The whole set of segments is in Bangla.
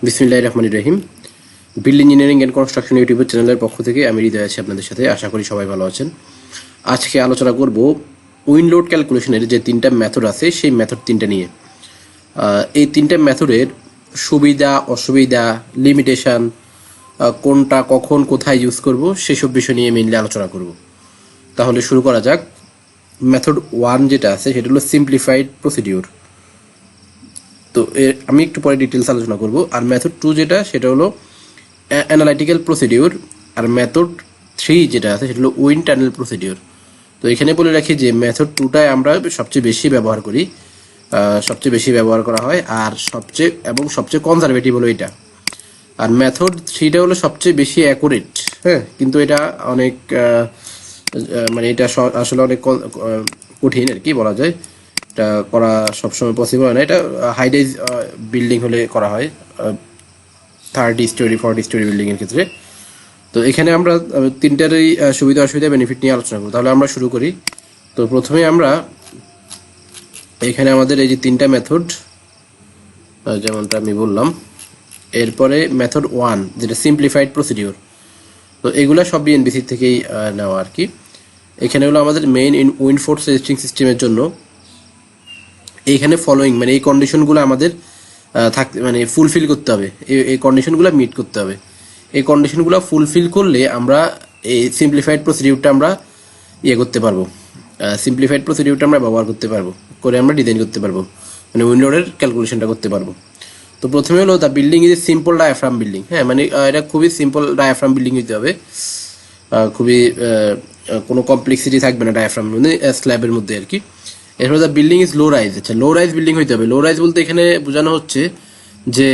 বিসমিল্লাহির রহমানির রহিম। Building engineering and construction YouTube চ্যানেলের পক্ষ থেকে আমি হৃদয় আছি আপনাদের সাথে। আশা করি সবাই ভালো আছেন। আজকে আলোচনা করব উইন্ড লোড ক্যালকুলেশনের যে তিনটা মেথড আছে সেই মেথড তিনটা নিয়ে। এই তিনটা মেথডের সুবিধা, অসুবিধা, লিমিটেশন, কোনটা কখন কোথায় ইউজ করব সেসব বিষয় নিয়ে মেইনলি আলোচনা করব। তাহলে শুরু করা যাক। মেথড 1 যেটা আছে সেটা হলো সিম্পলিফাইড প্রসিডিউর। তো আমি একটু পরে ডিটেলস আলোচনা করব। আর মেথড 2 যেটা সেটা হলো অ্যানালাইটিক্যাল প্রসিডিউর। আর মেথড 3 যেটা আছে সেটা হলো উইন্ড টানেল প্রসিডিউর। তো এখানে বলে রাখি যে মেথড 2টাই আমরা সবচেয়ে বেশি ব্যবহার করি, সবচেয়ে বেশি ব্যবহার করা হয়, আর সবচেয়ে কনজারভেটিভ হলো এটা। আর মেথড 3টা হলো সবচেয়ে বেশি অ্যাকুরেট। হ্যাঁ, কিন্তু এটা অনেক মানে এটা আসলে অনেক কঠিন আর কি বলা যায়। এটা করা সবসময় পসিবল হয় না। এটা হাইরাইজ বিল্ডিং হলে করা হয়, 30 স্টোরি 40 স্টোরি বিল্ডিংয়ের ক্ষেত্রে। তো এখানে আমরা তিনটারই সুবিধা অসুবিধা বেনিফিট নিয়ে আলোচনা করব। তাহলে আমরা শুরু করি। তো প্রথমে আমরা এখানে আমাদের এই যে তিনটা মেথড যেমনটা আমি বললাম, এরপরে মেথড 1 যেটা সিম্পলিফাইড প্রসিডিউর। তো এগুলা সব বিএনবিসি থেকেই নেওয়া আর কি। এখানে হলো আমাদের মেইন উইন্ড ফোর্স রেজিস্টিং সিস্টেমের জন্য এইখানে ফলোয়িং মানে এই কন্ডিশনগুলো আমাদের মানে ফুলফিল করতে হবে। এই কন্ডিশনগুলো মিট করতে হবে। এই কন্ডিশনগুলো ফুলফিল করলে আমরা এই সিম্পলিফাইড প্রসিডিউরটা আমরা করতে পারবো। সিম্পলিফাইড প্রসিডিউরটা আমরা ব্যবহার করতে পারবো, করে আমরা ডিজাইন করতে পারবো, মানে উইন্ডোর ক্যালকুলেশনটা করতে পারবো। তো প্রথমে হলো the building is a simple diaphragm building. হ্যাঁ, মানে এটা খুবই সিম্পল ডায়াফ্রাম বিল্ডিং হইতে হবে। খুবই কোনো কমপ্লেক্সিটি থাকবে না ডায়াফ্রাম মানে স্ল্যাবের মধ্যে আর কি। এরপর the building is low rise. আচ্ছা, লো রাইজ বিল্ডিং হইতে হবে। লো রাইজ বলতে এখানে বোঝানো হচ্ছে যে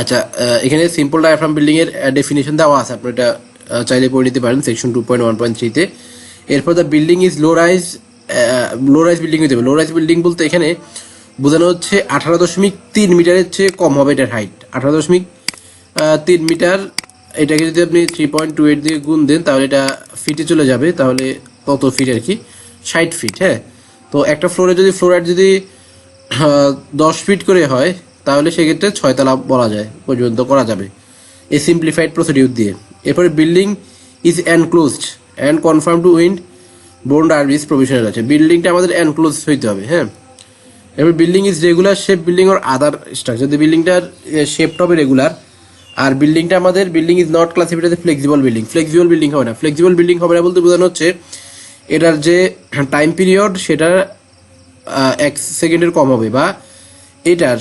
আচ্ছা, এখানে সিম্পল ডায়াফ্রাম বিল্ডিং এর ডেফিনিশন দেওয়া আছে, আপনি এটা চাইলে পড়ে নিতে পারেন সেকশন 2.1.3-তে। এরপর the building is low rise building হইতে হবে। লো রাইজ বিল্ডিং বলতে এখানে বোঝানো হচ্ছে 18.3 মিটারের চেয়ে কম হবে এটার হাইট। 18.3 মিটার। এটাকে যদি আপনি 3.28 দিয়ে গুণ দেন তাহলে এটা ফিটে চলে যাবে। তাহলে কত ফিট আর কি? 60 ফিট। হ্যাঁ, তো একটা ফ্লোরে যদি ফ্লোরাইড যদি 10 ফিট করে হয় তাহলে সেক্ষেত্রে 6 তলা বলা যায় পর্যন্ত করা যাবে এই সিম্পলিফাইড প্রসিডিউর দিয়ে। এরপরে building is enclosed and confirm to wind borne আর্ভিস প্রভিশনাল আছে। বিল্ডিংটা আমাদের এনক্লোজ হইতে হবে। হ্যাঁ, এবার building is regular shape building or other structure. যদি বিল্ডিংটার শেপটা হবে রেগুলার, আর বিল্ডিংটা আমাদের building is not classified as flexible building. Flexible building হবে না। ফ্লেক্সিবল বিল্ডিং হবে না বলতে বোঝানো হচ্ছে এটার যে টাইম পিরিয়ড সেটা 1 সেকেন্ডের কম হবে, বা এটার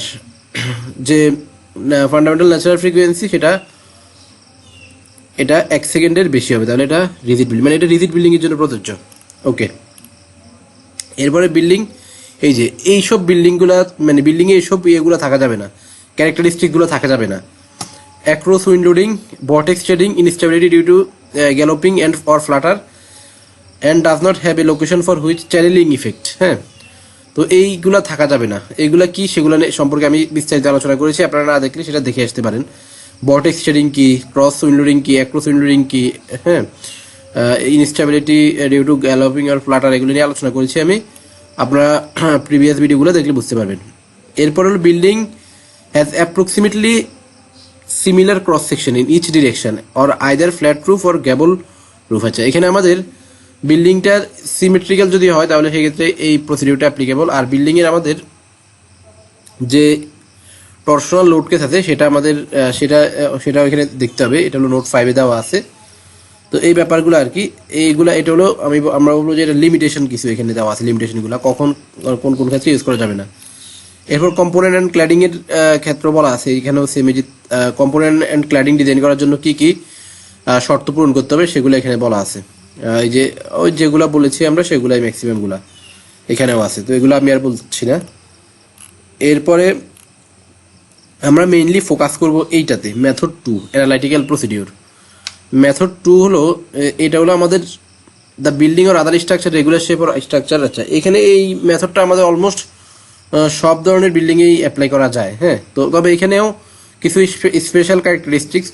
যে ফান্ডামেন্টাল ন্যাচারাল ফ্রিকোয়েন্সি এটা 1 সেকেন্ডের বেশি হবে। তাহলে এটা রিজিড বিল্ডিং, মানে এটা রিজিড বিল্ডিং এর জন্য প্রযোজ্য। ওকে, এরপরে বিল্ডিং এই যে এইসব বিল্ডিংগুলো মানে বিল্ডিংয়ে এইসব ইয়েগুলো থাকা যাবে না, ক্যারেক্টারিস্টিকগুলো থাকা যাবে না। Across wind loading, vortex trading, instability due to galloping and or flutter and does not have a location for which channeling effect. হ্যাঁ, তো এইগুলা থাকা যাবে না। এইগুলা কি সেগুলো সম্পর্কে আমি বিস্তারিত আলোচনা করেছি, আপনারা না দেখলে সেটা দেখে আসতে পারেন। ভর্টেক্স ট্রেডিং কি, ক্রস উইন্ডোরিং কি, অ্যাক্রস উইন্ডোরিং কি, হ্যাঁ, ইনস্টেবিলিটি ডিউ টু গ্যালোপিং আর ফ্লাটার, এগুলো নিয়ে আলোচনা করেছি আমি। আপনারা প্রিভিয়াস ভিডিওগুলো দেখলে বুঝতে পারবেন। এরপর হলো building has approximately similar cross section in each direction or either flat roof or gable roof আছে। এখানে আমাদের বিল্ডিংটার সিমেট্রিক্যাল যদি হয় তাহলে সেক্ষেত্রে এই প্রসিডিউরটা অ্যাপ্লিকেবল। আর বিল্ডিংয়ের আমাদের যে টর্শনাল লোড কেস আছে সেটা আমাদের সেটা এখানে দেখতে হবে। এটা হলো নোট 5-এ দেওয়া আছে। তো এই ব্যাপারগুলো আর কি, এইগুলা এটা হলো আমরা বলবো যে এটা লিমিটেশন কিছু এখানে দেওয়া আছে। লিমিটেশনগুলো কখন কোন কোন ক্ষেত্রে ইউজ করা যাবে না। এরপর কম্পোনেন্ট অ্যান্ড ক্ল্যাডিং এর ক্ষেত্র বলা আছে এখানেও সেম। যে কম্পোনেন্ট অ্যান্ড ক্ল্যাডিং ডিজাইন করার জন্য কি কি শর্ত পূরণ করতে হবে সেগুলো এখানে বলা আছে। এই যে ওই যেগুলো বলেছি আমরা সেগুলাই ম্যাক্সিমামগুলা এখানেও আছে। তো এগুলো আমি আর বলছি না। এরপরে আমরা মেইনলি ফোকাস করব এইটাতে, মেথড 2 অ্যানালাইটিক্যাল প্রসিডিউর। মেথড 2 হলো এটা হলো আমাদের the building or other structure regular shape or structure. আচ্ছা, এখানে এই মেথডটা আমাদের অলমোস্ট সব ধরনের বিল্ডিংয়েই অ্যাপ্লাই করা যায়। হ্যাঁ, তো তবে এখানেও কিছু স্পেশাল ক্যারেক্টারিস্টিক্স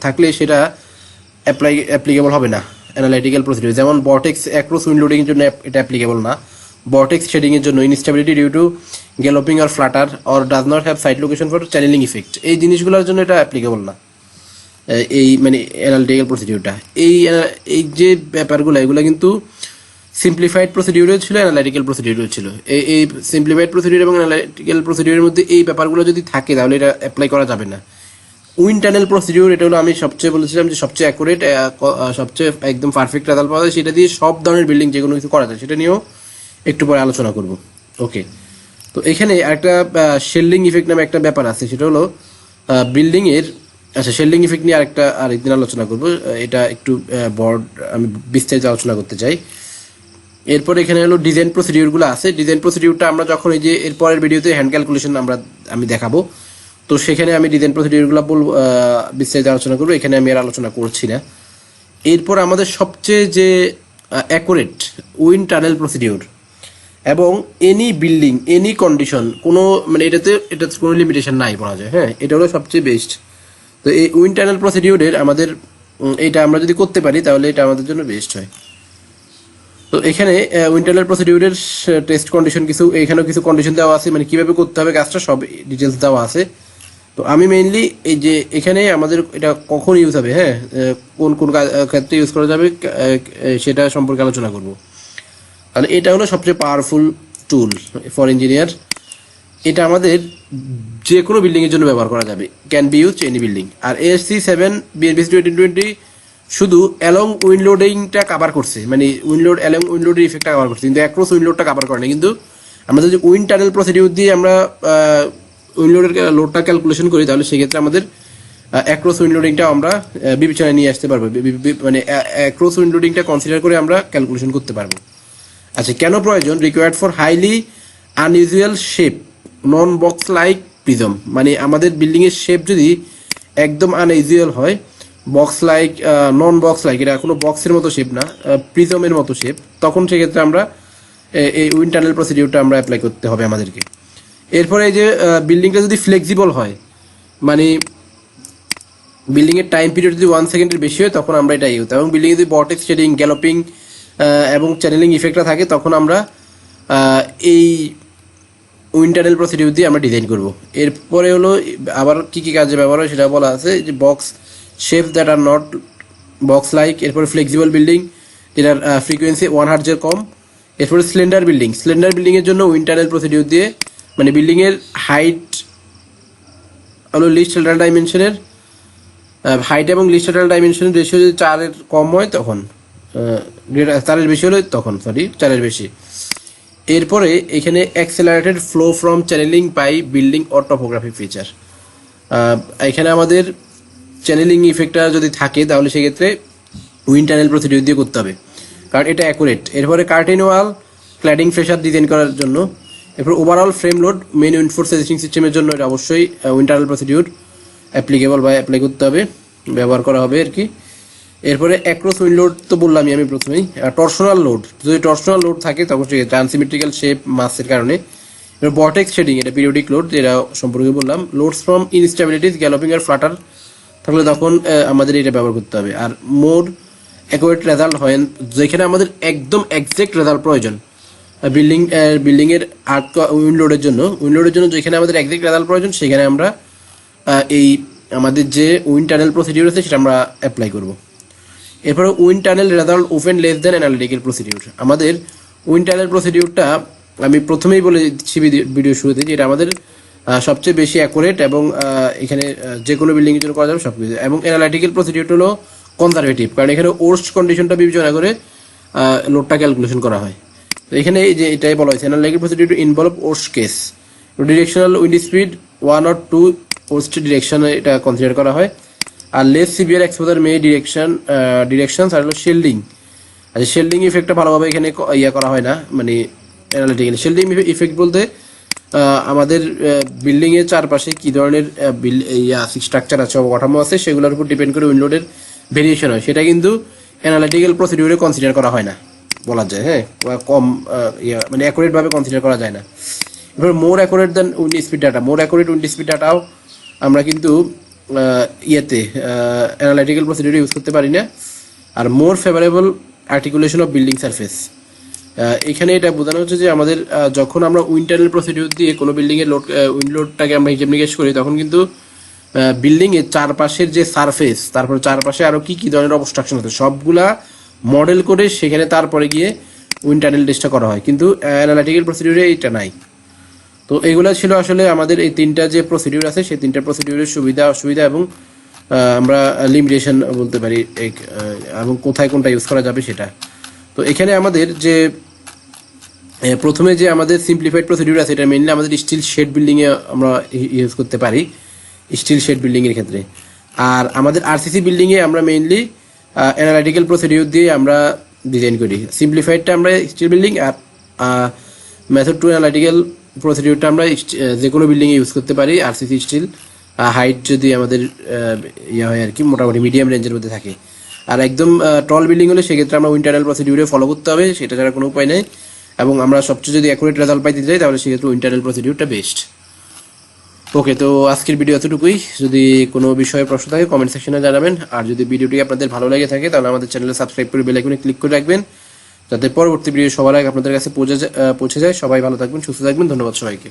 থাকলে সেটা অ্যাপ্লিকেবল হবে না অ্যানালাইটিক্যাল প্রসিডিউর। যেমন ভর্টেক্স অ্যাক্রস উইন্ড লোডিংয়ের জন্য এটা অ্যাপ্লিকেবল না। বর্টেক্স শেডিংয়ের জন্য ইনস্টেবিলিটি ডিউ টু গ্যালোপিং আর flutter or does not have side location for channeling effect, এই জিনিসগুলোর জন্য এটা অ্যাপ্লিকেবল না। এই মানে অ্যানালিটিক্যাল প্রসিডিউরটা, এই যে ব্যাপারগুলো এগুলো কিন্তু সিম্পলিফাইড প্রসিডিউরও ছিল, অ্যানালিটিক্যাল প্রসিডিউরও ছিল। এই সিম্পলিফাইড প্রসিডিউর এবং অ্যানালিটিক্যাল প্রসিডিউরের মধ্যে এই ব্যাপারগুলো যদি থাকে তাহলে এটা অ্যাপ্লাই করা যাবে না। উইন টানেল প্রসিডিউর, এটা হলো আমি সবচেয়ে বলেছিলাম যে সবচেয়ে অ্যাকুরেট, সবচেয়ে একদম পারফেক্ট রেজাল্ট পাওয়া যায়, সেটা দিয়ে সব ধরনের বিল্ডিং যে কোনো কিছু করা যায়, সেটা নিয়েও একটু পরে আলোচনা করব। ওকে, তো এখানে একটা শেল্ডিং ইফেক্ট নামে একটা ব্যাপার আছে, সেটা হলো বিল্ডিংয়ের, আচ্ছা শেল্ডিং ইফেক্ট নিয়ে আরেকদিন আলোচনা করব, এটা একটু আমি বিস্তারিত আলোচনা করতে চাই। এরপর এখানে হলো ডিজাইন প্রসিডিউরগুলো আছে। ডিজাইন প্রসিডিউরটা আমরা যখন এই যে এরপরের ভিডিওতে হ্যান্ড ক্যালকুলেশন আমি দেখাবো, তো সেখানে আমি ডিজাইন প্রসিডিউরগুলো বলবো, বিস্তারিত আলোচনা করবো, এখানে আমি আর আলোচনা করছি না। এরপর আমাদের সবচেয়ে যে অ্যাকুরেট উইন টানেল প্রসিডিউর, এবং এনি বিল্ডিং এনি কন্ডিশন, কোনো মানে এটা কোনো লিমিটেশন নাই বলা যায়, হ্যাঁ, এটা হলো সবচেয়ে বেস্ট। তো এই উইন টানেল প্রসিডিউরের আমাদের এটা আমরা যদি করতে পারি তাহলে এটা আমাদের জন্য বেস্ট হয়। তো এখানে উইন টানেল প্রসিডিউরের টেস্ট কন্ডিশন এখানেও কিছু কন্ডিশন দেওয়া আছে, মানে কীভাবে করতে হবে কাজটা সব ডিটেলস দেওয়া আছে। তো আমি মেইনলি এই যে এখানে আমাদের এটা কখন ইউজ হবে, হ্যাঁ, কোন কোন ক্ষেত্রে ইউজ করা যাবে সেটা সম্পর্কে আলোচনা করব। তাহলে এটা হলো সবচেয়ে পাওয়ারফুল টুল ফর ইঞ্জিনিয়ার। এটা আমাদের যে কোনো বিল্ডিংয়ের জন্য ব্যবহার করা যাবে, can be use any building. আর ASC 7 BRBC 2020 শুধু অ্যালং উইন্ডলোডিংটা কাভার করছে, মানে অ্যালং উইন্ডলোডের ইফেক্টটা কাভার করছে, কিন্তু অ্যাক্রস উইন্ডলোডটা কাভার করে না। কিন্তু আমাদের যে উইন্ড টানেল প্রসিডিউর দিয়ে আমরা উইন্ডলোডের লোডটা ক্যালকুলেশন করি, তাহলে সেক্ষেত্রে আমাদের অ্যাক্রস উইন্ডলোডিংটা আমরা বিবেচনায় নিয়ে আসতে পারবো, মানে অ্যাক্রস উইন্ডলোডিংটা কনসিডার করে আমরা ক্যালকুলেশন করতে পারবো। আচ্ছা, কেন প্রয়োজন? Required for highly unusual shape non box like prism, মানে আমাদের বিল্ডিংয়ের শেপ যদি একদম আনইউজুয়াল হয়, বক্স লাইক নন বক্স লাইক, এটা কোনো বক্সের মতো শেপ না, প্রিজমের মতো শেপ, তখন সেক্ষেত্রে আমরা এই উইন্ড টানেল প্রসিডিউরটা আমরা অ্যাপ্লাই করতে হবে আমাদেরকে। এরপরে এই যে বিল্ডিংটা যদি ফ্লেক্সিবল হয়, মানে বিল্ডিংয়ের টাইম পিরিয়ড যদি 1 সেকেন্ডের বেশি হয়, তখন আমরা এটা ইউজ, এবং বিল্ডিংয়ে যদি বর্টেক্স শেডিং গ্যালোপিং এবং চ্যানেলিং ইফেক্টটা থাকে, তখন আমরা এই উইন্ড টানেল প্রসিডিউর দিয়ে আমরা ডিজাইন করব। এরপরে হলো আবার কী কী কাজে ব্যবহার হয় সেটা বলা আছে, যে box shape that are not box like, এরপরে ফ্লেক্সিবল বিল্ডিং যেটার ফ্রিকোয়েন্সি 1 হার্টজের কম, এরপরে স্লেন্ডার বিল্ডিংয়ের জন্য উইন্ড টানেল প্রসিডিউর দিয়ে, মানে বিল্ডিংয়ের হাইট হলো লিস্ট ল্যাটারাল ডাইমেনশনের, হাইট এবং লিস্ট ল্যাটারাল ডাইমেনশনের রেশিও যদি 4-এর কম হয় তখন, 4-এর বেশি হলে তখন, 4-এর বেশি। এরপরে এখানে accelerated flow from channeling by building or topography feature, এখানে আমাদের চ্যানেলিং ইফেক্টটা যদি থাকে তাহলে সেক্ষেত্রে উইন্ড টানেল প্রসিডিউর দিয়ে করতে হবে, কারণ এটা অ্যাকুরেট। এরপরে curtain wall cladding pressure design করার জন্য, এরপর overall frame load main windforce resisting সিস্টেমের জন্য এটা অবশ্যই উইন্ড টানেল প্রসিডিউর অ্যাপ্লিকেবল বা অ্যাপ্লাই করতে হবে, ব্যবহার করা হবে আর কি। এরপরে অ্যাক্রস উইন্ড লোড তো বললামই আমি প্রথমেই। টর্শনাল লোড, যদি টর্শনাল লোড থাকে তখন সেক্ষেত্রে আনসিমেট্রিক্যাল শেপ মাসের কারণে। এবার বর্টেক্স শেডিং, এটা পিরিয়ডিক লোড, যেটা সম্পর্কে বললাম। লোডস ফ্রম ইনস্টেবিলিটিস গ্যালোপিং আর ফ্লাটার থাকলে তখন আমাদের এটা ব্যবহার করতে হবে। আর মোর অ্যাকুরেট রেজাল্ট হয় যেখানে আমাদের একদম এক্সাক্ট রেজাল্ট প্রয়োজন বিল্ডিংয়ের আর্ট উইন্ডলোডের জন্য যেখানে আমাদের এক্সাক্ট রেজাল্ট প্রয়োজন, সেখানে আমরা এই আমাদের যে উইন্ড টানেল প্রসিডিউর আছে সেটা আমরা অ্যাপ্লাই করব। এরপরে wind tunnel result open less than analytical procedure. আমাদের উইন্ড টানেল প্রসিডিউরটা আমি প্রথমেই বলে দিচ্ছি ভিডিও শুরুতে, যে এটা আমাদের সবচেয়ে বেশি অ্যাকুরেট, এবং এখানে যে কোনো বিল্ডিংয়ের জন্য করা যাবে সব কিছু। এবং অ্যানালিটিক্যাল প্রসিডিউরটা হলো কনজারভেটিভ, কারণ এখানে ওর্স্ট কন্ডিশনটা বিবেচনা করে লোডটা ক্যালকুলেশন করা হয়। তো এখানে যে এটাই বলা হয়েছে, analytical procedure involve worst case, directional wind speed 1 or 2 worst ডিরেকশনে এটা কনসিডার করা হয়। আর less severe exposure may direction আর হলো শেল্ডিং। আচ্ছা, শেল্ডিং ইফেক্টটা ভালোভাবে এখানে করা হয় না, মানে অ্যানালিটিক্যাল শেল্ডিং ইফেক্ট বলতে আমাদের বিল্ডিংয়ের চারপাশে কী ধরনের স্ট্রাকচার আছে, অবকাঠামো আছে, সেগুলোর উপর ডিপেন্ড করে উইন্ডলোডের ভেরিয়েশন হয়, সেটা কিন্তু অ্যানালিটিক্যাল প্রসিডিউরে কনসিডার করা হয় না বলা যায়, হ্যাঁ, কম মানে অ্যাকুরেটভাবে কনসিডার করা যায় না। এবার more accurate then wind speed data, more accurate wind speed ডাটাও আমরা কিন্তু অ্যানালিটিক্যাল প্রসিডিউর ইউজ করতে পারি না। আর more favourable articulation of building surface, এখানে এটা বোঝানো হচ্ছে যে আমাদের যখন আমরা উইন্টারনাল প্রসিডিউর দিয়ে কোনো বিল্ডিংয়ের উইন্ড লোডটাকে আমরা হিসাব নিকেশ করি, তখন কিন্তু বিল্ডিংয়ের চারপাশের যে সারফেস, তারপরে চারপাশে আরও কী কী ধরনের অবস্ট্রাকশন আছে সবগুলা মডেল করে সেখানে তারপরে গিয়ে উইন্ড টানেল টেস্টটা করা হয়, কিন্তু অ্যানালিটিক্যাল প্রসিডিউরে এইটা নাই। তো এইগুলো ছিল আসলে আমাদের এই তিনটা যে প্রসিডিউর আছে সেই তিনটা প্রসিডিউরের সুবিধা অসুবিধা এবং আমরা লিমিটেশন বলতে পারি এবং কোথায় কোনটা ইউজ করা যাবে সেটা। তো এখানে আমাদের যে প্রথমে যে আমাদের সিম্পলিফাইড প্রসিডিউর আছে, এটা মেইনলি আমাদের স্টিল শেড বিল্ডিংয়ে আমরা ইউজ করতে পারি, স্টিল শেড বিল্ডিংয়ের ক্ষেত্রে। আর আমাদের আরসিসি বিল্ডিংয়ে আমরা মেইনলি অ্যানালিটিক্যাল প্রসিডিউর দিয়ে আমরা ডিজাইন করি। সিম্পলিফাইডটা আমরা স্টিল বিল্ডিং, আর মেথড টু অ্যানালিটিক্যাল প্রসিডিউরটা আমরা যে কোনো বিল্ডিংয়ে ইউজ করতে পারি। আরসিসি স্টিল হাইট যদি আমাদের ইয়ে হয় আর কি, মোটামুটি মিডিয়াম রেঞ্জের মধ্যে থাকে। আর একদম টল বিল্ডিং হলে সেক্ষেত্রে আমরা উইন্টারনাল প্রসিডিউরে ফলো করতে হবে, সেটা ছাড়া কোনো উপায় নেই। এবং আমরা সবচেয়ে যদি অ্যাকুরেট রেজাল্ট পাইতে চাই তাহলে সেক্ষেত্রে উইন্টারনাল প্রসিডিউরটা বেস্ট। ওকে, তো আজকের ভিডিও এতটুকুই। যদি কোনো বিষয়ে প্রশ্ন থাকে কমেন্ট সেকশনে জানাবেন। আর যদি ভিডিওটি আপনাদের ভালো লেগে থাকে তাহলে আমাদের চ্যানেলে সাবস্ক্রাইব করে বেল আইকনে ক্লিক করে রাখবেন, যাতে পরবর্তী ভিডিও সবার আগে আপনাদের কাছে পৌঁছে যায়। সবাই ভালো থাকবেন, সুস্থ থাকবেন। ধন্যবাদ সবাইকে।